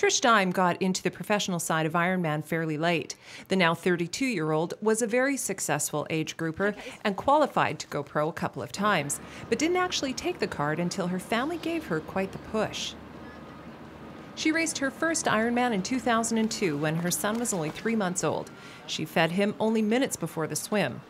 Trish Deim got into the professional side of Ironman fairly late. The now 32-year-old was a very successful age grouper and qualified to go pro a couple of times, but didn't actually take the card until her family gave her quite the push. She raced her first Ironman in 2002 when her son was only 3 months old. She fed him only minutes before the swim.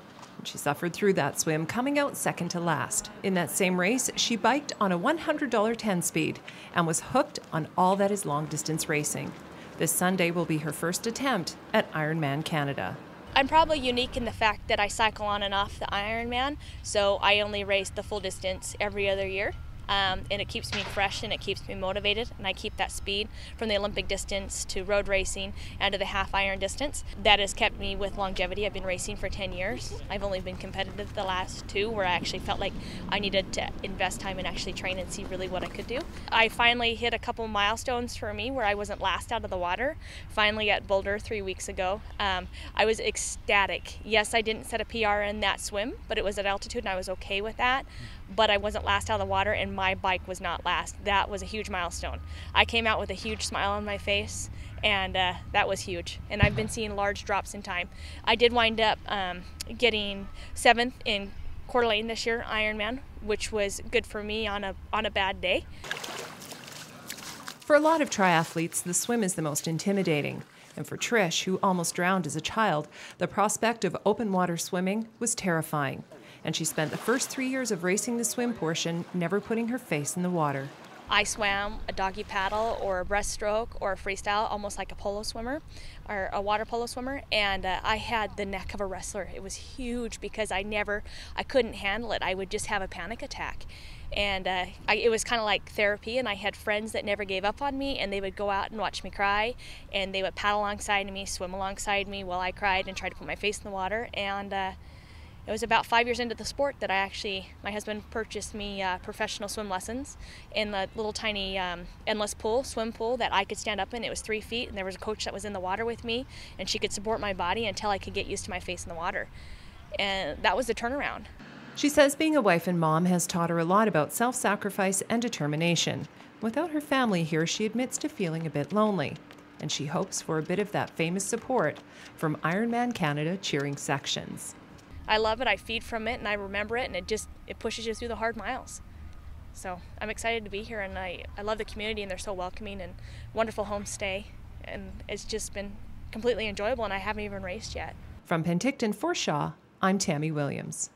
She suffered through that swim, coming out second to last. In that same race, she biked on a $100 10-speed and was hooked on all that is long-distance racing. This Sunday will be her first attempt at Ironman Canada. I'm probably unique in the fact that I cycle on and off the Ironman, so I only race the full distance every other year. And it keeps me fresh and it keeps me motivated, and I keep that speed from the Olympic distance to road racing and to the half iron distance. That has kept me with longevity. I've been racing for 10 years. I've only been competitive the last 2 where I actually felt like I needed to invest time and actually train and see really what I could do. I finally hit a couple milestones for me where I wasn't last out of the water. Finally at Boulder 3 weeks ago. I was ecstatic. Yes, I didn't set a PR in that swim, but it was at altitude and I was okay with that. But I wasn't last out of the water and my bike was not last. That was a huge milestone. I came out with a huge smile on my face, and that was huge. And I've been seeing large drops in time. I did wind up getting 7th in Coeur d'Alene this year, Ironman, which was good for me on a bad day. For a lot of triathletes, the swim is the most intimidating. And for Trish, who almost drowned as a child, the prospect of open water swimming was terrifying. And she spent the first 3 years of racing the swim portion never putting her face in the water. I swam a doggy paddle or a breaststroke or a freestyle, almost like a polo swimmer or a water polo swimmer, and I had the neck of a wrestler. It was huge because I couldn't handle it. I would just have a panic attack. And it was kind of like therapy, and I had friends that never gave up on me, and they would go out and watch me cry, and they would paddle alongside me, swim alongside me while I cried and tried to put my face in the water. And it was about 5 years into the sport that my husband purchased me professional swim lessons in the little tiny endless swim pool that I could stand up in. It was 3 feet, and there was a coach that was in the water with me, and she could support my body until I could get used to my face in the water. And that was the turnaround. She says being a wife and mom has taught her a lot about self-sacrifice and determination. Without her family here, she admits to feeling a bit lonely, and she hopes for a bit of that famous support from Ironman Canada cheering sections. I love it, I feed from it, and I remember it, and it pushes you through the hard miles. So I'm excited to be here, and I love the community, and they're so welcoming and wonderful homestay, and it's just been completely enjoyable, and I haven't even raced yet. From Penticton for Shaw, I'm Tammy Williams.